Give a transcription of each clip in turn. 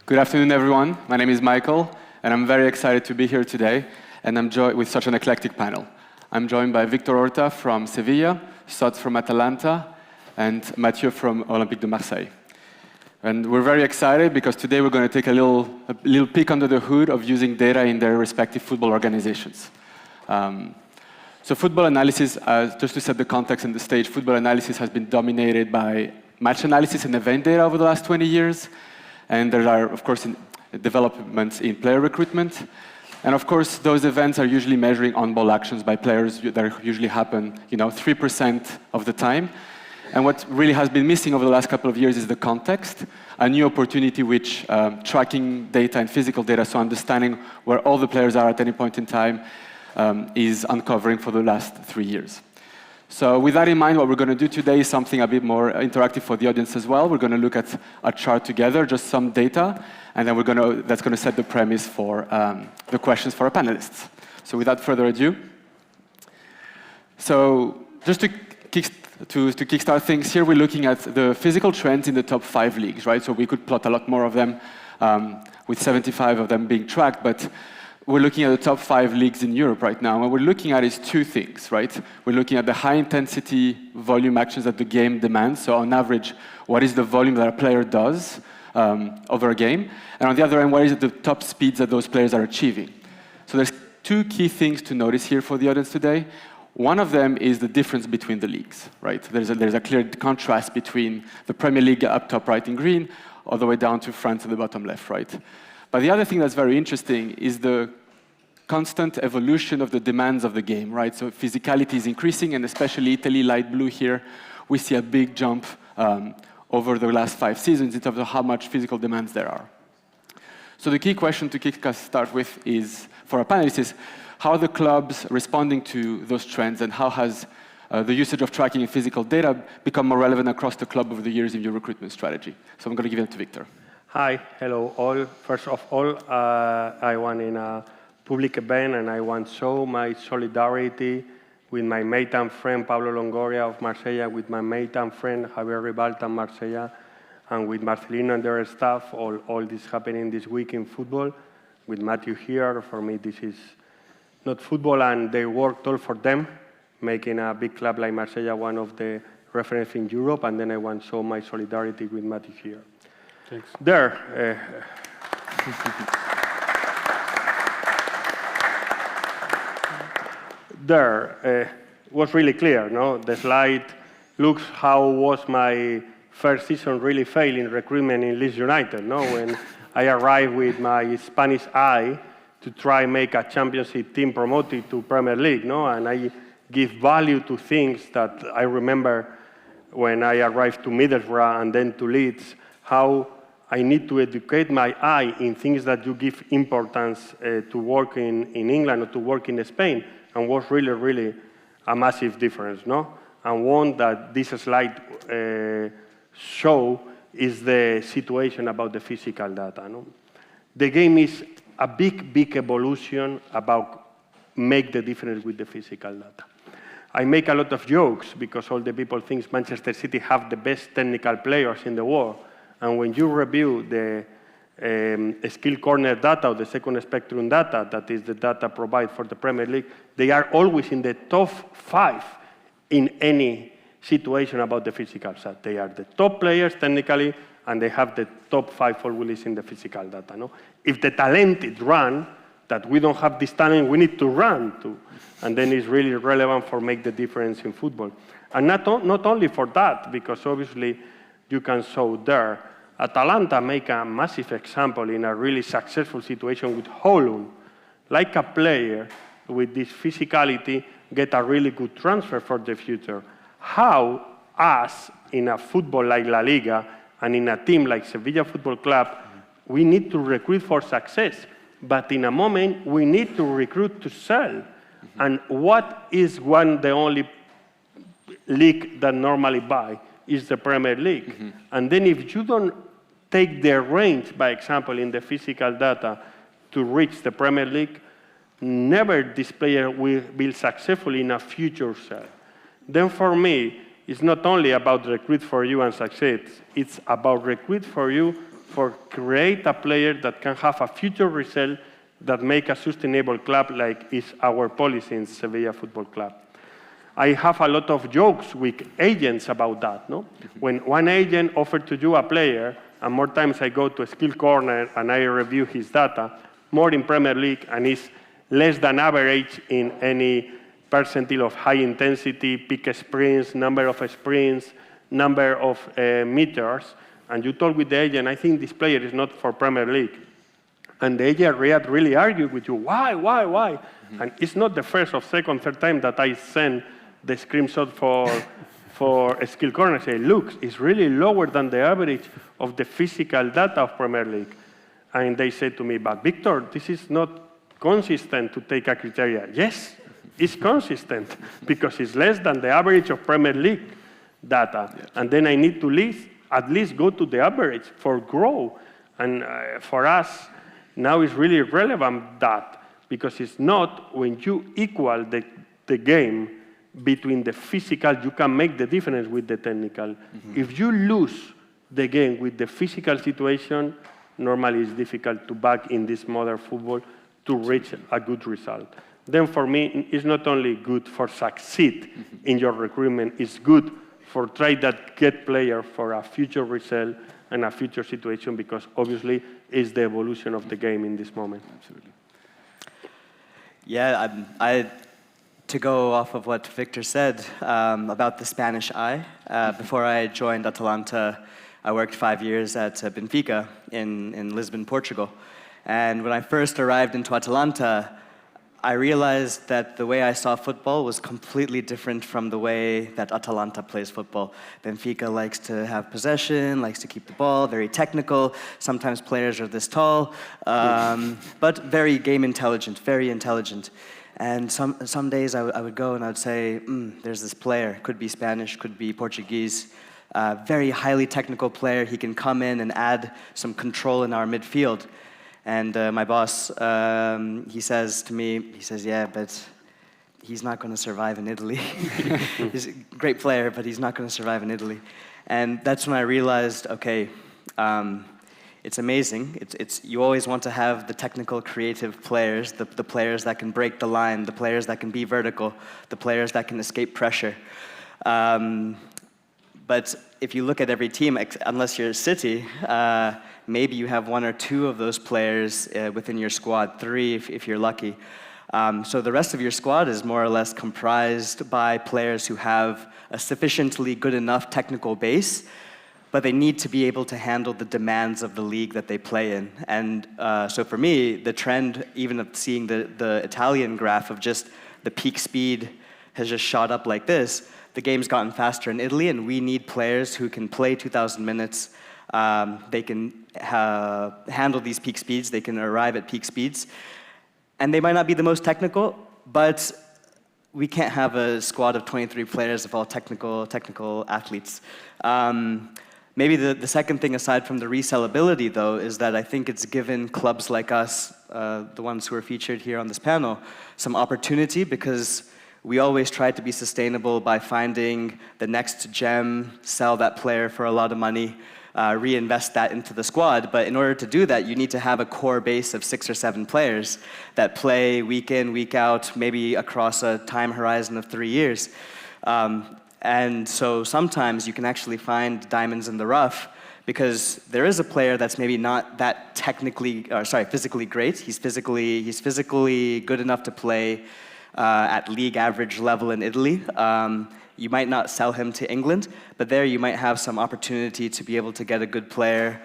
Good afternoon, everyone. My name is Michael, and I'm very excited to be here today, and I'm joined with such an eclectic panel. I'm joined by Victor Horta from Sevilla, Sot from Atalanta, and Mathieu from Olympique de Marseille. And we're very excited because today we're going to take a little peek under the hood of using data in their respective football organizations. So football analysis, just to set the context and the stage, football analysis has been dominated by match analysis and event data over the last 20 years. And there are, of course, developments in player recruitment. And of course, those events are usually measuring on-ball actions by players that usually happen 3% of the time. And what really has been missing over the last couple of years is the context, a new opportunity which tracking data and physical data, so understanding where all the players are at any point in time, is uncovering for the last 3 years. So with that in mind, what we're going to do today is something a bit more interactive for the audience as well. We're going to look at a chart together, just some data, and then that's going to set the premise for the questions for our panelists. So without further ado, so just to kickstart things here, we're looking at the physical trends in the top 5 leagues, right? So we could plot a lot more of them, with 75 of them being tracked, but we're looking at the top 5 leagues in Europe right now. And what we're looking at is 2 things, right? We're looking at the high-intensity volume actions that the game demands. So on average, what is the volume that a player does over a game? And on the other end, what is the top speeds that those players are achieving? So there's 2 key things to notice here for the audience today. One of them is the difference between the leagues, right? There's a clear contrast between the Premier League up top right in green, all the way down to France at the bottom left, right? But the other thing that's very interesting is the constant evolution of the demands of the game, right? So physicality is increasing, and especially Italy, light blue here, we see a big jump over the last 5 seasons in terms of how much physical demands there are. So the key question to start with is, for our panelists, is how are the clubs responding to those trends, and how has the usage of tracking and physical data become more relevant across the club over the years in your recruitment strategy? So I'm going to give it to Victor. Hi, hello all. First of all, I want in a public event, and I want to show my solidarity with my mate and friend Pablo Longoria of Marseille, with my mate and friend Javier Ribalta in Marseille, and with Marcelino and their staff, all this happening this week in football. With Matthew here, for me this is not football, and they worked all for them, making a big club like Marseille one of the references in Europe, and then I want to show my solidarity with Matthew here. Thanks. There. Was really clear, no? The slide looks how was my first season really failing recruitment in Leeds United, no? When I arrived with my Spanish eye to try make a championship team promoted to Premier League, no? And I give value to things that I remember when I arrived to Middlesbrough and then to Leeds, how I need to educate my eye in things that you give importance to work in England or to work in Spain, and was really, really a massive difference, no? And one that this slide show is the situation about the physical data, no? The game is a big evolution about make the difference with the physical data. I make a lot of jokes because all the people think Manchester City have the best technical players in the world. And when you review the SkillCorner data or the second spectrum data, that is the data provided for the Premier League, they are always in the top 5 in any situation about the physical side. They are the top players technically, and they have the top 5 always in the physical data. No? If the talented run, that we don't have this talent, we need to run too. And then it's really relevant for make the difference in football. And not only for that, because obviously you can show there, Atalanta make a massive example in a really successful situation with Holland. Like a player with this physicality get a really good transfer for the future. How us in a football like La Liga and in a team like Sevilla Football Club, we need to recruit for success. But in a moment, we need to recruit to sell. And what is the only league that normally buy is the Premier League. And then if you don't take the range, by example, in the physical data to reach the Premier League, never this player will be successful in a future sell. Then for me, it's not only about recruit for you and success, it's about recruit for you for create a player that can have a future result that make a sustainable club like is our policy in Sevilla Football Club. I have a lot of jokes with agents about that. No? When one agent offered to you a player, and more times I go to SkillCorner and I review his data, more in Premier League, and is less than average in any percentile of high intensity, peak sprints, number of sprints, number of meters, and you talk with the agent, I think this player is not for Premier League. And the agent really argue with you, why? And it's not the first or second, third time that I send the screenshot for SkillCorner, say, look, it's really lower than the average of the physical data of Premier League. And they say to me, but Victor, this is not consistent to take a criteria. Yes, it's consistent because it's less than the average of Premier League data. Yes. And then I need to at least go to the average for growth. And for us, now it's really relevant that because it's not when you equal the game between the physical, you can make the difference with the technical. If you lose the game with the physical situation, normally it's difficult to back in this modern football to reach a good result. Then for me, it's not only good for succeed in your recruitment, it's good for try that get player for a future result and a future situation because obviously it's the evolution of the game in this moment. Absolutely. Yeah, to go off of what Victor said about the Spanish eye, before I joined Atalanta, I worked 5 years at Benfica in Lisbon, Portugal. And when I first arrived into Atalanta, I realized that the way I saw football was completely different from the way that Atalanta plays football. Benfica likes to have possession, likes to keep the ball, very technical. Sometimes players are this tall, but very game intelligent, very intelligent. And some days I would go and I would say, there's this player, could be Spanish, could be Portuguese, very highly technical player. He can come in and add some control in our midfield. And my boss, he says to me, yeah, but he's not going to survive in Italy. He's a great player, but he's not going to survive in Italy. And that's when I realized, okay, it's amazing. You always want to have the technical, creative players, the players that can break the line, the players that can be vertical, the players that can escape pressure. But if you look at every team, unless you're City, maybe you have 1 or 2 of those players within your squad, 3 if you're lucky. So the rest of your squad is more or less comprised by players who have a sufficiently good enough technical base, but they need to be able to handle the demands of the league that they play in. And so for me, the trend, even of seeing the Italian graph of just the peak speed has just shot up like this, the game's gotten faster in Italy, and we need players who can play 2,000 minutes. They can handle these peak speeds. They can arrive at peak speeds. And they might not be the most technical, but we can't have a squad of 23 players of all technical athletes. Maybe the second thing, aside from the resellability, though, is that I think it's given clubs like us, the ones who are featured here on this panel, some opportunity because we always try to be sustainable by finding the next gem, sell that player for a lot of money, reinvest that into the squad. But in order to do that, you need to have a core base of 6 or 7 players that play week in, week out, maybe across a time horizon of 3 years. And so sometimes you can actually find diamonds in the rough because there is a player that's maybe not that physically great. He's physically good enough to play at league average level in Italy. You might not sell him to England, but there you might have some opportunity to be able to get a good player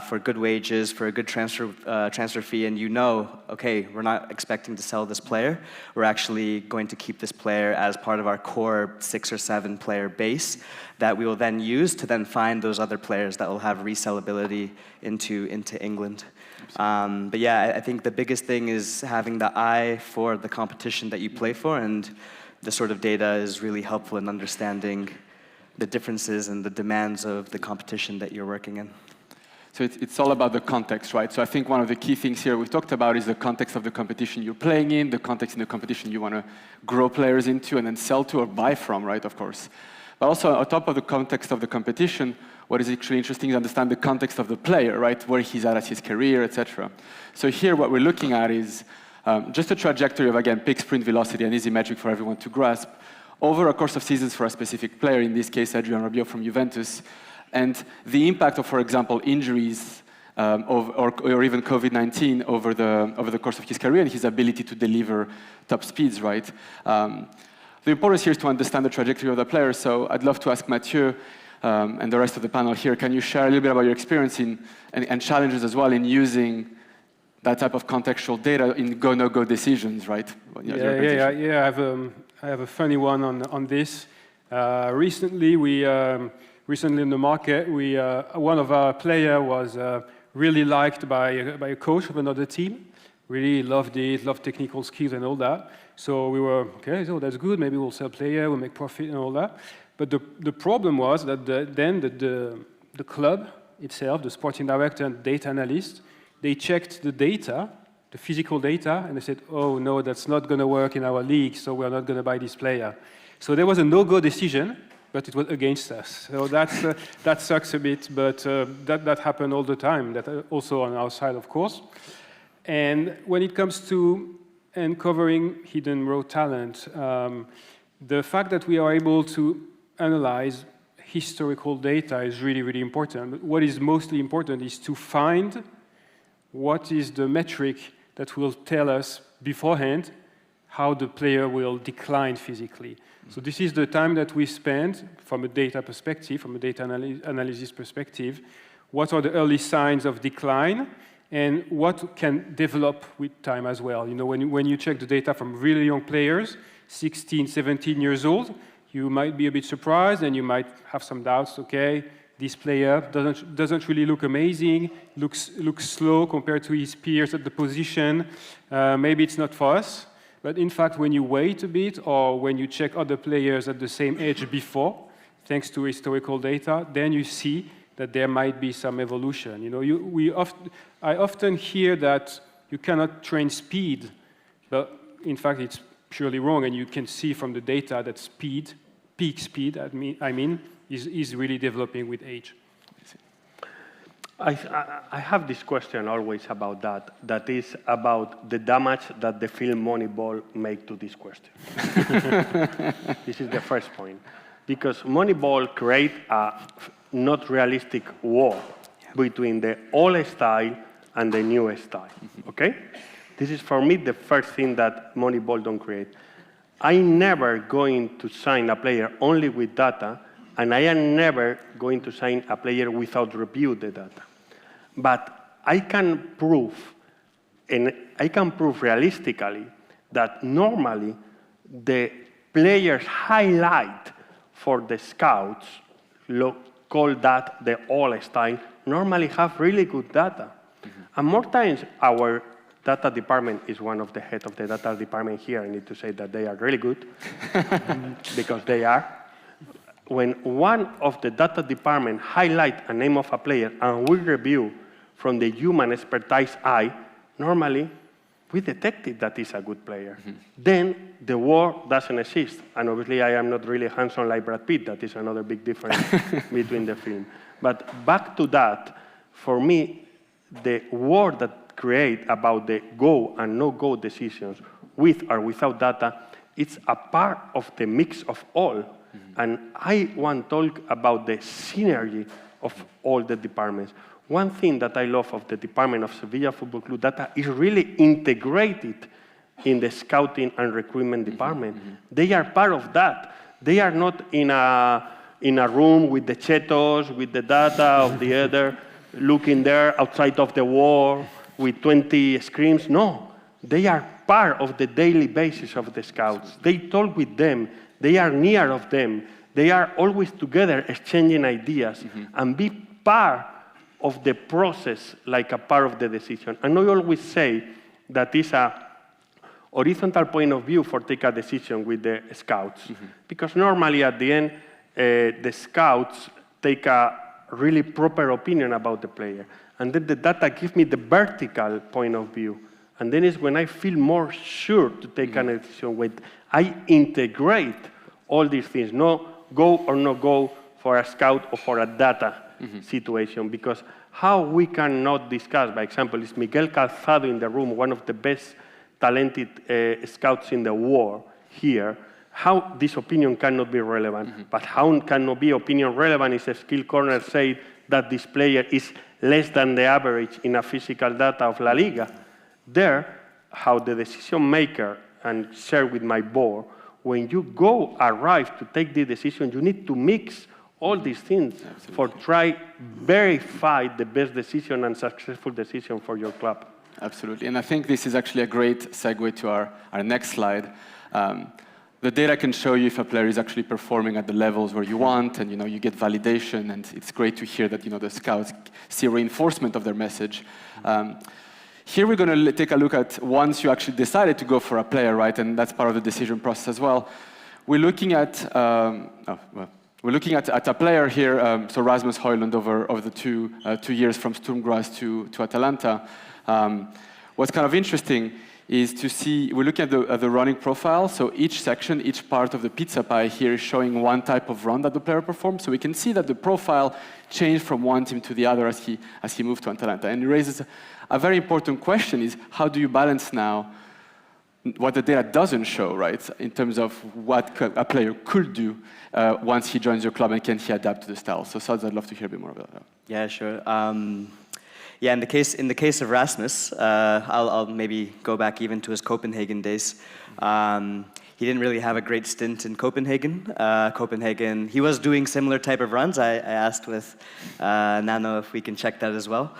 for good wages, for a good transfer fee, and you know, okay, we're not expecting to sell this player. We're actually going to keep this player as part of our core 6 or 7 player base that we will then use to then find those other players that will have resellability into England. But yeah, I think the biggest thing is having the eye for the competition that you play for, and the sort of data is really helpful in understanding the differences and the demands of the competition that you're working in. So it's all about the context, right? So I think one of the key things here we've talked about is the context of the competition you're playing in, the context in the competition you want to grow players into and then sell to or buy from, right, of course. But also on top of the context of the competition, what is actually interesting is understand the context of the player, right? Where he's at his career, etc. So here what we're looking at is just a trajectory of, again, peak sprint velocity, an easy metric for everyone to grasp, over a course of seasons for a specific player, in this case, Adrien Rabiot from Juventus, and the impact of, for example, injuries or even COVID-19 over the course of his career and his ability to deliver top speeds, right? The importance here is to understand the trajectory of the player, so I'd love to ask Mathieu and the rest of the panel here, can you share a little bit about your experience and challenges as well in using that type of contextual data in go, no-go decisions, right? Yeah. I have a funny one on this. Recently in the market, one of our players was really liked by a coach of another team. Really loved it, loved technical skills and all that. So we were, okay, so that's good, maybe we'll sell player, we'll make profit and all that. But the problem was that the club itself, the sporting director and data analyst, they checked the data, the physical data, and they said, oh no, that's not going to work in our league, so we're not going to buy this player. So there was a no-go decision, but it was against us. So that sucks a bit, but that happened all the time, that also on our side, of course. And when it comes to uncovering hidden raw talent, the fact that we are able to analyze historical data is really, really important. But what is mostly important is to find what is the metric that will tell us beforehand how the player will decline physically. So this is the time that we spend from a data perspective, from a data analysis perspective. What are the early signs of decline and what can develop with time as well? You know, when you check the data from really young players, 16, 17 years old, you might be a bit surprised and you might have some doubts. Okay, this player doesn't really look amazing, looks slow compared to his peers at the position. Maybe it's not for us. But in fact, when you wait a bit or when you check other players at the same age before, thanks to historical data, then you see that there might be some evolution. You know, I often hear that you cannot train speed, but in fact, it's purely wrong, and you can see from the data that speed, peak speed, is really developing with age. I have this question always about that is about the damage that the film Moneyball make to this question. This is the first point. Because Moneyball create a not realistic war between the old style and the new style, okay? This is, for me, the first thing that Moneyball don't create. I'm never going to sign a player only with data, and I am never going to sign a player without review the data. But I can prove realistically that normally the players highlight for the scouts, call that the all style, normally have really good data. And more times our data department is one of the head of the data department here. I need to say that they are really good because they are. When one of the data department highlight a name of a player and we review from the human expertise eye, normally we detected that is a good player. Then the war doesn't exist. And obviously I am not really handsome like Brad Pitt. That is another big difference between the film. But back to that, for me, the war that create about the go and no-go decisions with or without data, it's a part of the mix of all. And I want to talk about the synergy of all the departments. One thing that I love of the department of Sevilla Football Club data is really integrated in the scouting and recruitment department. They are part of that. They are not in a room with the chetos, with the data of the other, looking there outside of the wall with 20 screens. No, they are part of the daily basis of the scouts. They talk with them. They are near of them. They are always together exchanging ideas and be part of the process, like a part of the decision. And I always say that is a horizontal point of view for take a decision with the scouts. Because normally at the end, the scouts take a really proper opinion about the player. And then the data gives me the vertical point of view. And then is when I feel more sure to take a decision when I integrate all these things, no go or no go for a scout or for a data situation, because how we cannot discuss, by example, is Miguel Calzado in the room, one of the best talented scouts in the world here, how this opinion cannot be relevant. But how cannot be opinion relevant is if SkillCorner say that this player is less than the average in a physical data of La Liga. There, how the decision maker, and share with my board, when you arrive to take the decision, you need to mix all these things for verify the best decision and successful decision for your club. Absolutely, and I think this is actually a great segue to our next slide. The data can show you if a player is actually performing at the levels where you want, and you get validation, and it's great to hear that the scouts see reinforcement of their message. Here we're going to take a look at once you actually decided to go for a player, right? And that's part of the decision process as well. We're looking at a player here, so Rasmus Højlund over the two years from Sturm Graz to Atalanta. What's kind of interesting is to see, we're looking at the running profile, so each section, each part of the pizza pie here is showing one type of run that the player performed, so we can see that the profile changed from one team to the other as he moved to Atalanta. And it raises a very important question is, how do you balance now what the data doesn't show, right, in terms of what a player could do once he joins your club, and can he adapt to the style? So Sads, I'd love to hear a bit more about that. Yeah, sure. Yeah, in the case of Rasmus, I'll maybe go back even to his Copenhagen days. He didn't really have a great stint in Copenhagen. He was doing similar type of runs. I asked with Nano if we can check that as well.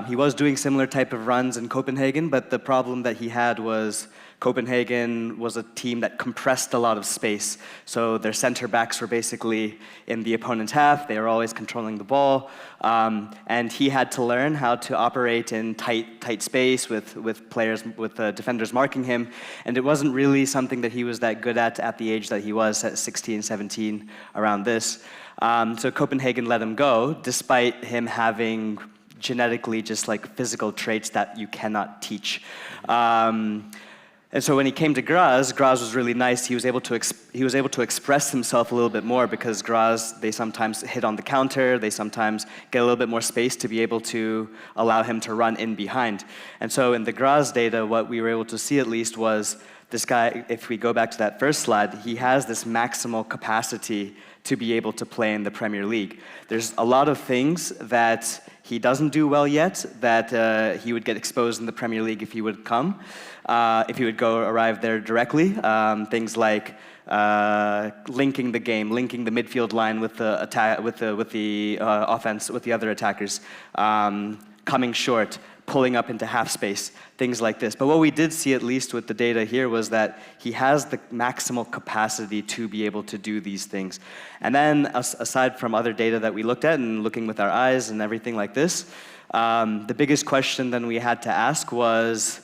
He was doing similar type of runs in Copenhagen, but the problem that he had was Copenhagen was a team that compressed a lot of space. So their center backs were basically in the opponent's half. They were always controlling the ball. And he had to learn how to operate in tight space with players, with defenders marking him. And it wasn't really something that he was that good at the age that he was at 16, 17, around this. So Copenhagen let him go, despite him having genetically just like physical traits that you cannot teach. And so when he came to Graz was really nice. He was able to express himself a little bit more, because Graz, they sometimes hit on the counter, they sometimes get a little bit more space to be able to allow him to run in behind. And so in the Graz data, what we were able to see at least was this guy, if we go back to that first slide, he has this maximal capacity to be able to play in the Premier League. There's a lot of things that he doesn't do well yet that he would get exposed in the Premier League if he would come, if he would arrive there directly. Things like linking the game, linking the midfield line with the offense, with the other attackers, coming short, pulling up into half space, things like this. But what we did see, at least with the data here, was that he has the maximal capacity to be able to do these things. And then, aside from other data that we looked at and looking with our eyes and everything like this, the biggest question then we had to ask was,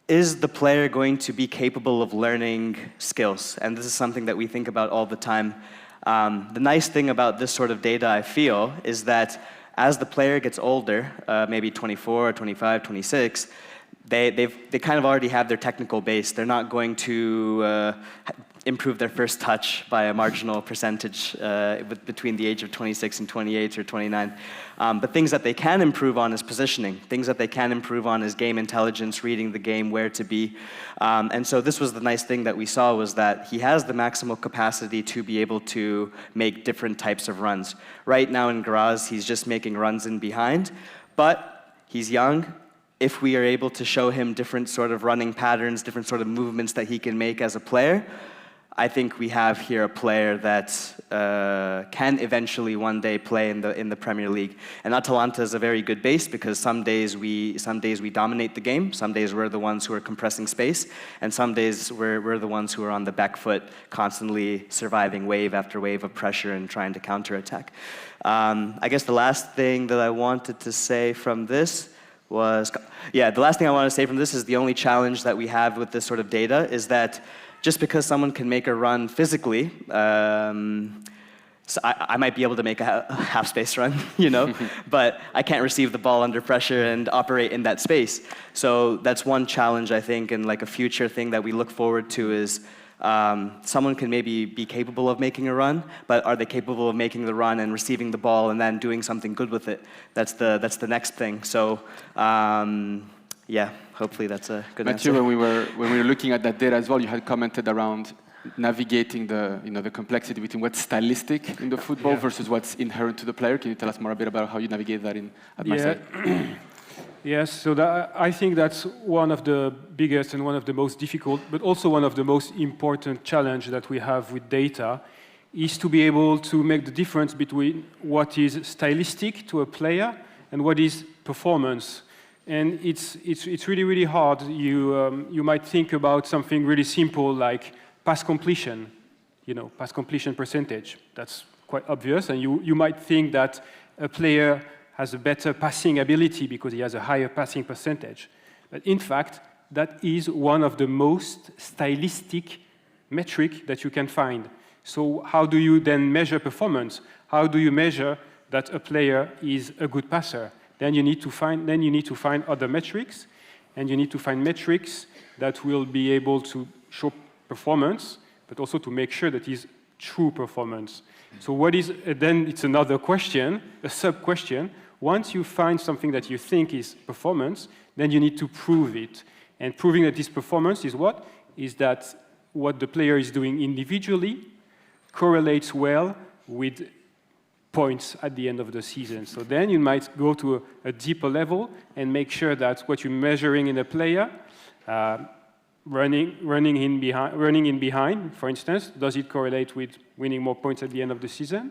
is the player going to be capable of learning skills? And this is something that we think about all the time. The nice thing about this sort of data, I feel, is that as the player gets older, maybe 24, 25, 26, they kind of already have their technical base. They're not going to improve their first touch by a marginal percentage between the age of 26 and 28 or 29. But things that they can improve on is positioning. Things that they can improve on is game intelligence, reading the game, where to be. And so this was the nice thing that we saw, was that he has the maximal capacity to be able to make different types of runs. Right now in Graz, he's just making runs in behind, but he's young. If we are able to show him different sort of running patterns, different sort of movements that he can make as a player, I think we have here a player that can eventually one day play in the Premier League. And Atalanta is a very good base, because some days we dominate the game, some days we're the ones who are compressing space, and some days we're the ones who are on the back foot, constantly surviving wave after wave of pressure and trying to counterattack. I guess the last thing that I wanted to say from this was, the last thing I want to say from this is the only challenge that we have with this sort of data is that just because someone can make a run physically, so I might be able to make a half-space run, but I can't receive the ball under pressure and operate in that space. So that's one challenge, I think, and like a future thing that we look forward to is someone can maybe be capable of making a run, but are they capable of making the run and receiving the ball and then doing something good with it? That's the next thing. So yeah, hopefully that's a good Mathieu, answer. when we were looking at that data as well, you had commented around navigating the complexity between what's stylistic in the football versus what's inherent to the player. Can you tell us more a bit about how you navigate that at Marseille? Yes, so I think that's one of the biggest and one of the most difficult, but also one of the most important challenge that we have with data, is to be able to make the difference between what is stylistic to a player and what is performance. And it's really, really hard. You might think about something really simple like pass completion, pass completion percentage. That's quite obvious, and you might think that a player has a better passing ability because he has a higher passing percentage. But in fact, that is one of the most stylistic metric that you can find. So how do you then measure performance? How do you measure that a player is a good passer? Then you need to find other metrics, and you need to find metrics that will be able to show performance, but also to make sure that is true performance. So what is, then it's another question, a sub-question. Once you find something that you think is performance, then you need to prove it. And proving that this performance is what? Is that what the player is doing individually correlates well with points at the end of the season. So then you might go to a deeper level and make sure that what you're measuring in a player, running in behind, for instance, does it correlate with winning more points at the end of the season?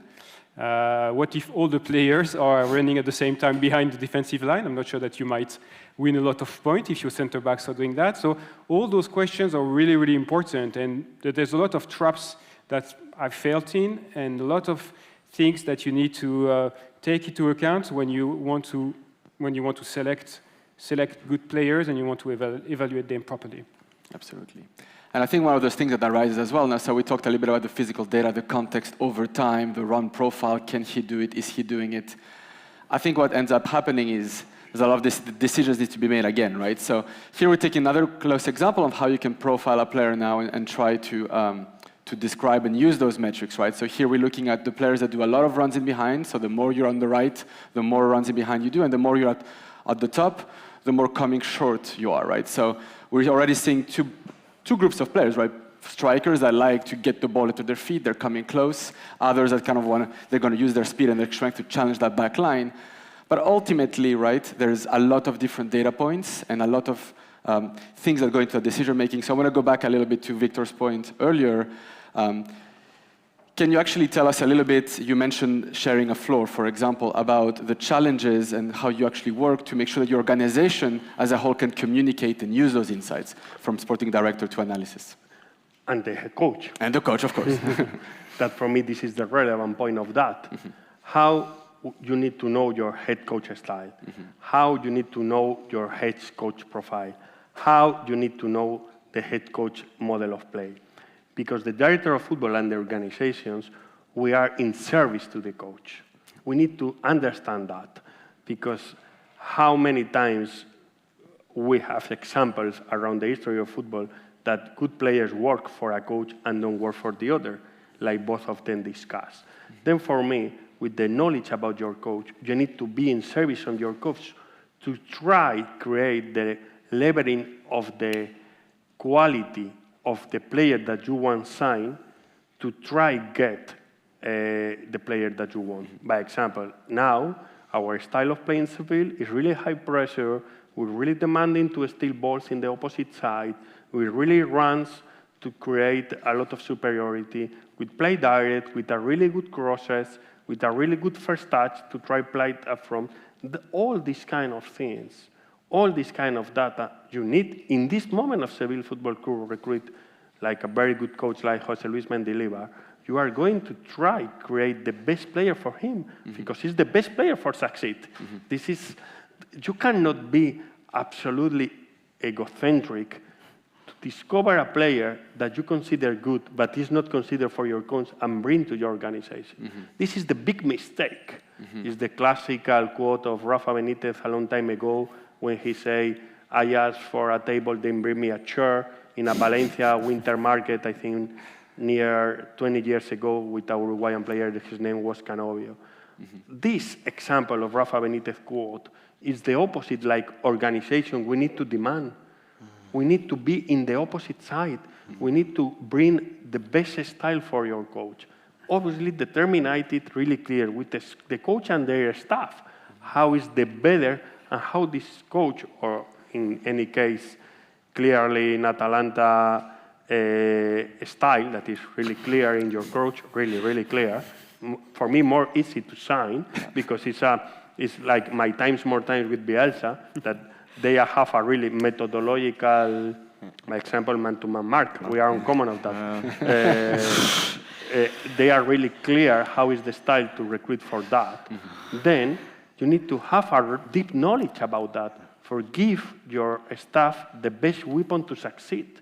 What if all the players are running at the same time behind the defensive line? I'm not sure that you might win a lot of points if your center backs are doing that. So all those questions are really, really important, and there's a lot of traps that I've failed in, and a lot of things that you need to take into account when you want to select good players and you want to evaluate them properly. Absolutely. And I think one of those things that arises as well now, so we talked a little bit about the physical data, the context over time, the run profile, can he do it, is he doing it? I think what ends up happening is there's a lot of these decisions need to be made again, right? So here we're taking another close example of how you can profile a player now and try to describe and use those metrics, right? So here we're looking at the players that do a lot of runs in behind, so the more you're on the right, the more runs in behind you do, and the more you're at the top, the more coming short you are, right? So we're already seeing two groups of players, right? Strikers that like to get the ball into their feet, they're coming close. Others that kind of they're going to use their speed and their strength to challenge that back line. But ultimately, right, there's a lot of different data points and a lot of things that go into decision making. So I want to go back a little bit to Victor's point earlier. Can you actually tell us a little bit, you mentioned sharing a floor, for example, about the challenges and how you actually work to make sure that your organization as a whole can communicate and use those insights from sporting director to analysis? And the head coach. And the coach, of course. That for me, this is the relevant point of that. How you need to know your head coach style. How you need to know your head coach profile. How you need to know the head coach model of play. Because the director of football and the organizations, we are in service to the coach. We need to understand that, because how many times we have examples around the history of football that good players work for a coach and don't work for the other, like both of them discussed. Then for me, with the knowledge about your coach, you need to be in service on your coach to try create the leveling of the quality of the player that you want sign to try get the player that you want. By example, now our style of play in Seville is really high pressure. We're really demanding to steal balls in the opposite side. We really runs to create a lot of superiority. We play direct with a really good crosses, with a really good first touch to try play it up front. All these kind of things. All this kind of data you need in this moment of Seville Football Club recruit, like a very good coach like Jose Luis Mendilibar, you are going to try create the best player for him because he's the best player for succeed. This is, you cannot be absolutely egocentric to discover a player that you consider good but is not considered for your coach and bring to your organization. This is the big mistake. It's the classical quote of Rafa Benitez a long time ago when he say, I asked for a table, then bring me a chair. in a Valencia winter market, I think, near 20 years ago with our Uruguayan player. His name was Canovio. This example of Rafa Benitez quote is the opposite, like organization we need to demand. We need to be in the opposite side. We need to bring the best style for your coach. Obviously, determine it really clear with the coach and their staff. How is the better and how this coach, or in any case, clearly in Atalanta style that is really clear in your coach, really, really clear. For me, more easy to sign because it's like my more times with Bielsa that they have a really methodological, my example, man-to-man mark. We are uncommon of that. They are really clear how is the style to recruit for that. Then you need to have a deep knowledge about that. Give your staff the best weapon to succeed.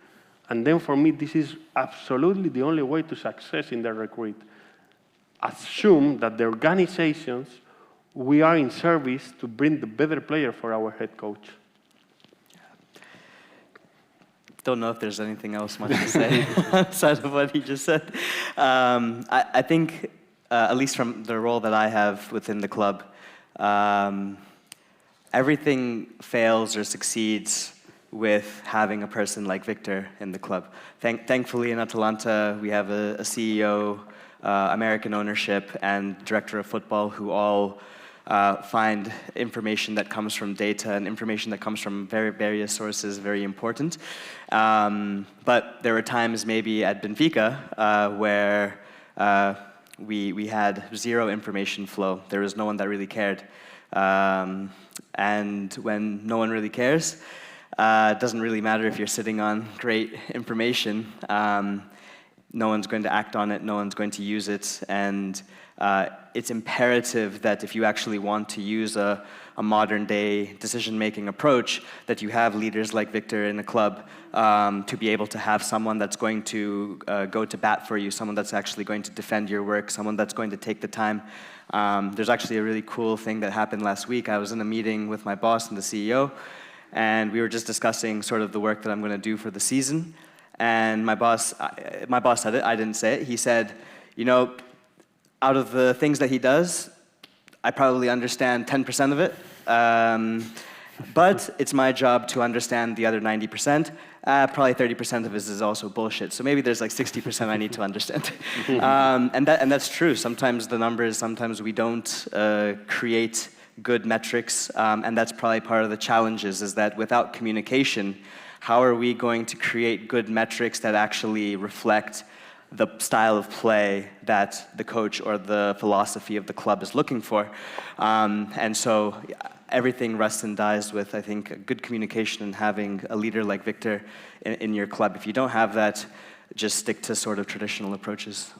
And then for me, this is absolutely the only way to success in the recruit. Assume that the organizations, we are in service to bring the better player for our head coach. Don't know if there's anything else much to say outside of what he just said. I think, at least from the role that I have within the club, everything fails or succeeds with having a person like Victor in the club. Thankfully, in Atalanta, we have a CEO, American ownership, and director of football who all find information that comes from data and information that comes from various sources very important. But there were times maybe at Benfica where we had zero information flow. There was no one that really cared. And when no one really cares, it doesn't really matter if you're sitting on great information. No one's going to act on it, no one's going to use it, and it's imperative that if you actually want to use a modern-day decision-making approach, that you have leaders like Victor in the club to be able to have someone that's going to go to bat for you, someone that's actually going to defend your work, someone that's going to take the time. There's actually a really cool thing that happened last week. I was in a meeting with my boss and the CEO, and we were just discussing sort of the work that I'm going to do for the season. And my boss said it, I didn't say it. He said, you know, out of the things that he does, I probably understand 10% of it. But it's my job to understand the other 90%. Probably 30% of it is also bullshit. So maybe there's like 60% I need to understand. And that's true. Sometimes the numbers, sometimes we don't create good metrics. And that's probably part of the challenges, is that without communication, how are we going to create good metrics that actually reflect the style of play that the coach or the philosophy of the club is looking for? And so everything rests and dies with, I think, good communication and having a leader like Victor in your club. If you don't have that, just stick to sort of traditional approaches.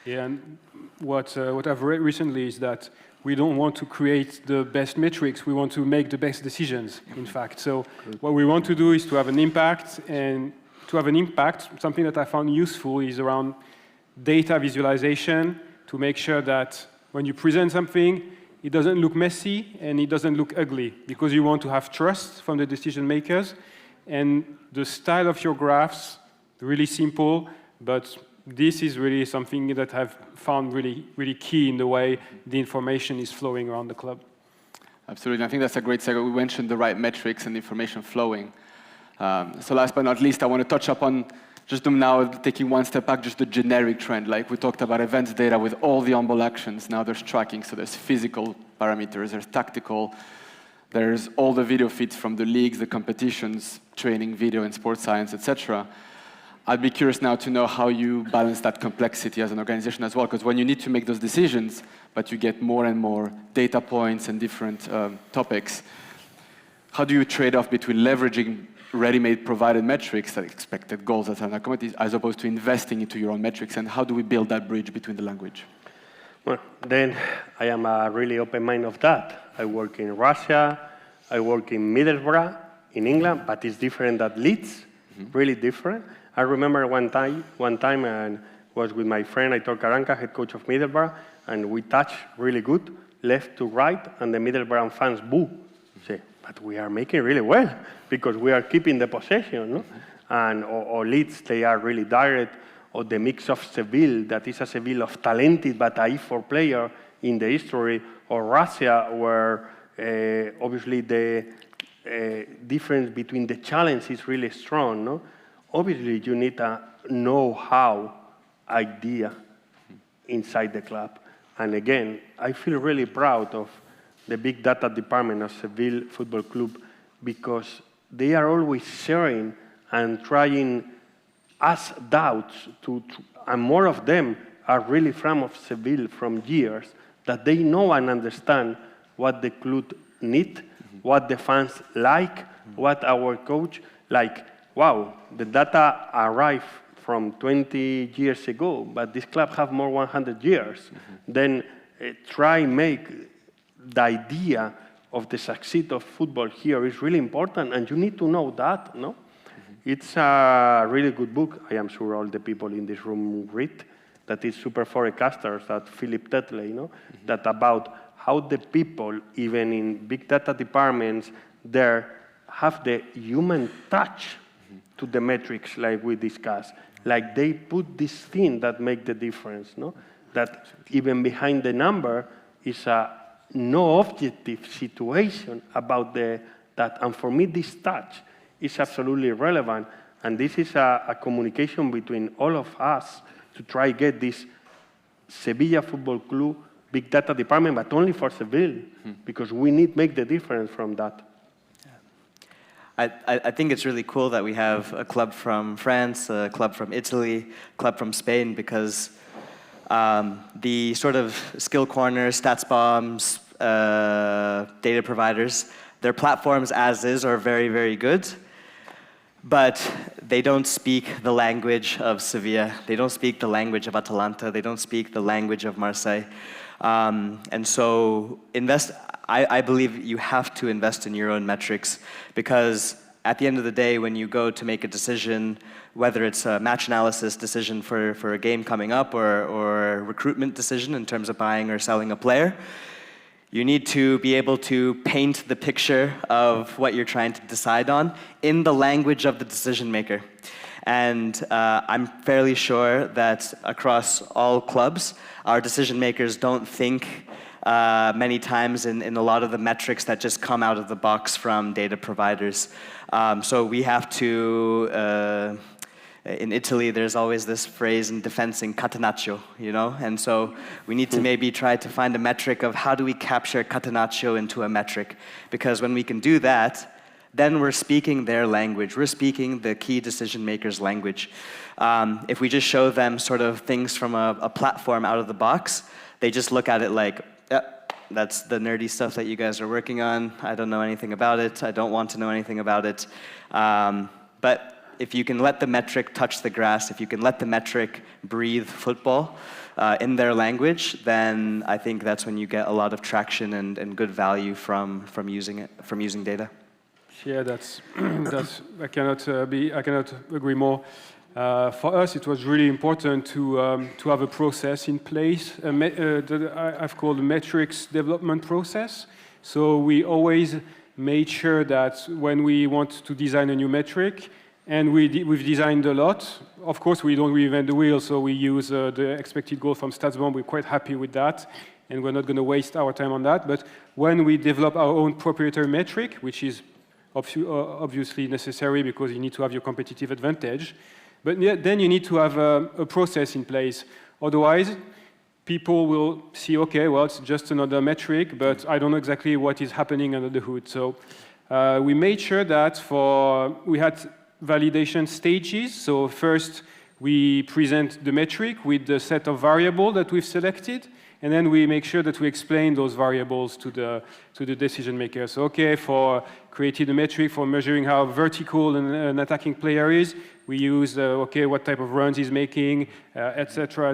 Yeah, and what I've read recently is that we don't want to create the best metrics, we want to make the best decisions, in fact. So what we want to do is to have an impact, and to have an impact, something that I found useful is around data visualization, to make sure that when you present something, it doesn't look messy and it doesn't look ugly, because you want to have trust from the decision makers. And the style of your graphs, really simple, but this is really something that I've found really, really key in the way the information is flowing around the club. Absolutely. I think that's a great segue. We mentioned the right metrics and information flowing. So last but not least, I want to touch upon, just now taking one step back, just the generic trend. Like we talked about events data with all the on-ball actions. Now there's tracking, so there's physical parameters, there's tactical, there's all the video feeds from the leagues, the competitions, training, video, and sports science, etc. I'd be curious now to know how you balance that complexity as an organization as well, because when you need to make those decisions, but you get more and more data points and different topics, how do you trade off between leveraging ready-made provided metrics, like expected goals that are not committed, as opposed to investing into your own metrics, and how do we build that bridge between the language? Well, then I am a really open mind of that. I work in Russia, I work in Middlesbrough, in England, but it's different than Leeds, really different. I remember one time and was with my friend Aitor Karanka, head coach of Middlesbrough, and we touched really good, left to right, and the Middlesbrough fans boo. Say, but we are making really well, because we are keeping the possession, no? or Leeds, they are really direct, or the mix of Seville, that is a Seville of talented but a E4 player in the history, or Russia, where obviously the difference between the challenge is really strong. No? Obviously, you need a know-how idea inside the club. And again, I feel really proud of the big data department of Seville Football Club because they are always sharing and trying us doubts and more of them are really from Seville from years, that they know and understand what the club need, what the fans like, what our coach like. Wow, the data arrived from 20 years ago, but this club have more 100 years. Then try make the idea of the success of football here is really important, and you need to know that, no? It's a really good book. I am sure all the people in this room read. That is Super Forecasters, that Philip Tetley, that about how the people, even in big data departments, there have the human touch to the metrics like we discussed. Like they put this thing that make the difference, no? That even behind the number is a no objective situation about that. And for me, this touch is absolutely relevant. And this is a communication between all of us to try get this Sevilla Football Club big data department, but only for Seville, because we need to make the difference from that. I think it's really cool that we have a club from France, a club from Italy, a club from Spain, because the sort of SkillCorner, StatsBombs, data providers, their platforms as is are very, very good, but they don't speak the language of Sevilla. They don't speak the language of Atalanta. They don't speak the language of Marseille. And so I believe you have to invest in your own metrics, because at the end of the day, when you go to make a decision, whether it's a match analysis decision for a game coming up or a recruitment decision in terms of buying or selling a player, you need to be able to paint the picture of what you're trying to decide on in the language of the decision maker. And I'm fairly sure that across all clubs, our decision makers don't think many times in a lot of the metrics that just come out of the box from data providers. So we have to, in Italy, there's always this phrase in defense in catenaccio, you know? And so we need to maybe try to find a metric of how do we capture catenaccio into a metric? Because when we can do that, then we're speaking their language. We're speaking the key decision maker's language. If we just show them sort of things from a platform out of the box, they just look at it like, yeah, that's the nerdy stuff that you guys are working on. I don't know anything about it. I don't want to know anything about it. But if you can let the metric touch the grass, if you can let the metric breathe football in their language, then I think that's when you get a lot of traction and good value from using data. Yeah, that's I cannot agree more. For us, it was really important to have a process in place. That I've called a metrics development process. So we always made sure that when we want to design a new metric, and we've designed a lot. Of course, we don't reinvent the wheel, so we use the expected goal from StatsBomb. We're quite happy with that, and we're not going to waste our time on that. But when we develop our own proprietary metric, which is obviously necessary because you need to have your competitive advantage, but then you need to have a process in place. Otherwise, people will see, okay, well, it's just another metric, but I don't know exactly what is happening under the hood. So we made sure that we had validation stages. So first, we present the metric with the set of variables that we've selected, and then we make sure that we explain those variables to the decision maker. So, okay, for creating a metric for measuring how vertical an attacking player is, we use, okay, what type of runs he's making, et cetera,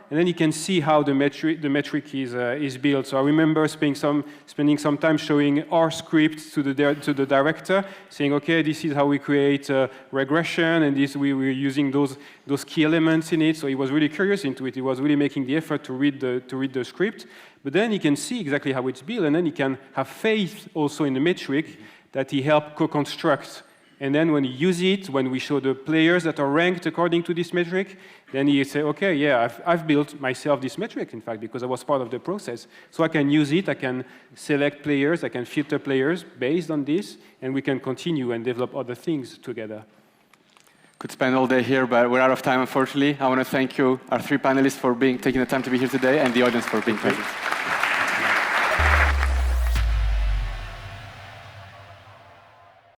and then you can see how the metric is built. So I remember spending some time showing our script to the director, saying, okay, this is how we create regression, and we were using those key elements in it. So he was really curious into it. He was really making the effort to read the script. But then he can see exactly how it's built, and then he can have faith also in the metric that he helped co-construct And then when he use it, when we show the players that are ranked according to this metric, then he say, okay, yeah, I've built myself this metric, in fact, because I was part of the process. So I can use it, I can select players, I can filter players based on this, and we can continue and develop other things together. Could spend all day here, but we're out of time, unfortunately. I want to thank you, our three panelists, for taking the time to be here today, and the audience for being present.